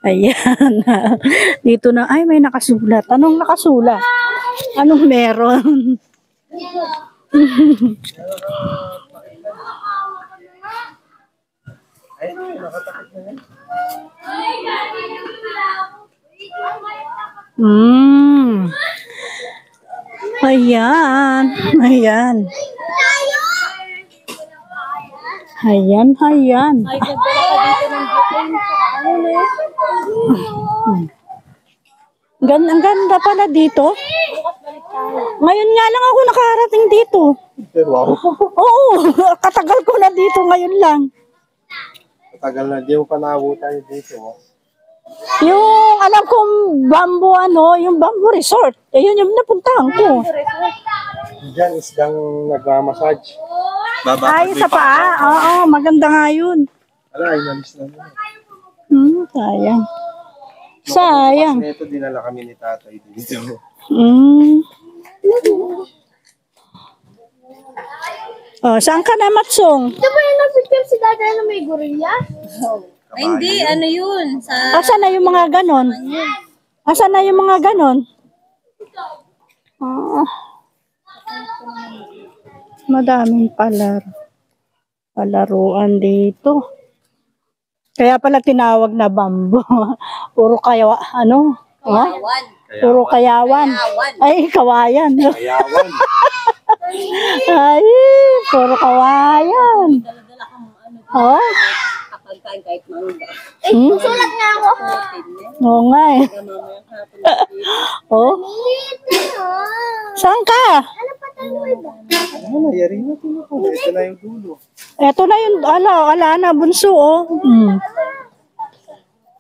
Ayan. Dito na, ay may nakasulat. Anong nakasulat? Anong meron? Ayan. Ayan. Ayan, ayan. Ay, ganda ka dito ng Ang ganda pala dito. Ngayon nga lang ako nakarating dito. Wow. Oo, katagal ko na dito ngayon lang. Matagal na, di mo pa naabutan dito. Yung alam kong bamboo yung bamboo resort. Yun yung napuntahan ko. Diyan isdang nagmamassage. Ay, sa paa. Oo, maganda nga yun. Ala, inalis na naman. Sayang. Sayang. Ito dinala kami ni tatay dito. Oh, saan ka na, Matsong? Ito ba yung nag-picture si Dada na may gorilla? Ay, hindi. Ano yun? Asan na yung mga ganon? Asan na yung mga ganon? Madaming palaruan dito. Kaya pala tinawag na bamboo. Puro kayawan. Puro kayawan. Ay, kawayan. Kayawan. Ay, puro kawayan. Oh? Kahit mangga. Sulat nga ako. Oo nga eh. Oh? Saan ka? Ano, yari na ito. Ito na yung dulo. Eto na yung, ala na, bunso, oh.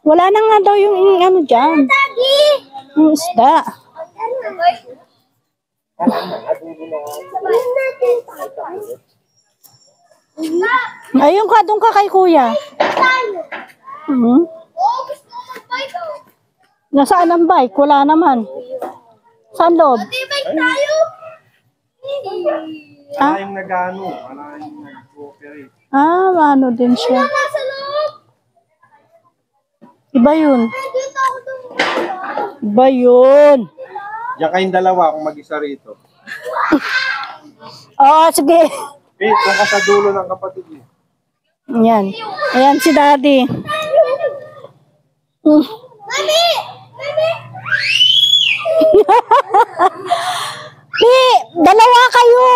Wala na nga daw yung ano dyan. Yung isda. Ayun ka, doon ka kay kuya. Nasaan ang bike? Wala naman. Saan loob? Wala yung nag-ano. Wala yung nag-cooperate. Ano din siya. Iba yun. Iba yun. Diyan kayong dalawa kung mag-isa rito. Oo, sige. Doon ka sa dulo ng kapatid mo. Ayan. Ayan si Daddy. Mami! Dalawa kayo.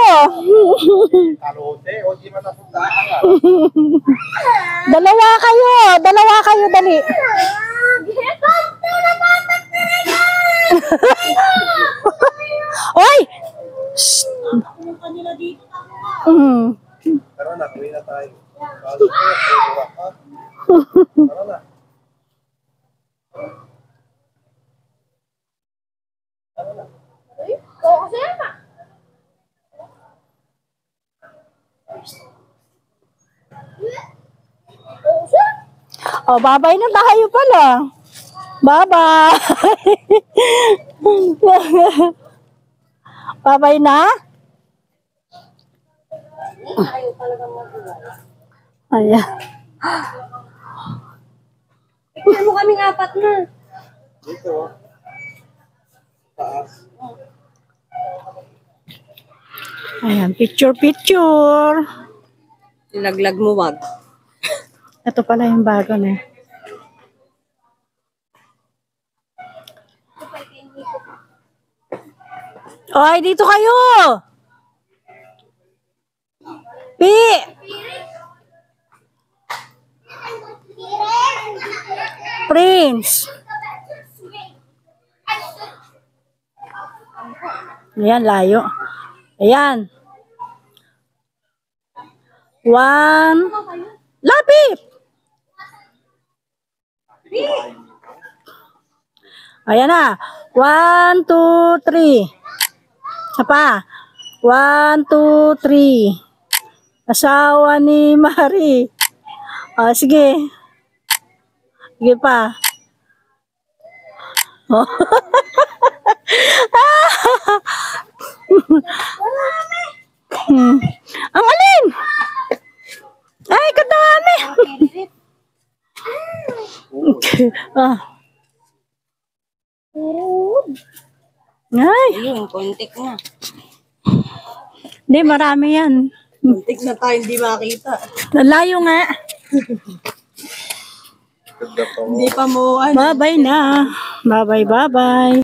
Karote o di matapuntaan ka. Dalawa kayo, dali. Oy! Tara na, kuwi na tayo. Tara na. Oh, babay na tayo pala. Bye-bye. Babay na? Ayan. Picture mo kaming apat na. Dito. Taas. Ayan, picture. Ilaglag mo wag. Ito pala yung bago na. Oy, dito kayo! Pi! Prince! Ayan, layo. Ayan. 1. Lapit! Ayan na. 1, 2, 3. Isa pa. 1, 2, 3. Asawa ni Marie. Sige. Sige pa. Oh. Ang alin? Ay, kadami. Ah. Ay, Ayun, kontik na. hindi, marami yan. Kontik na tayo, hindi makita. Layo nga. Ganda pa mo. Hindi pa mo, Bye-bye na. Bye-bye, bye-bye.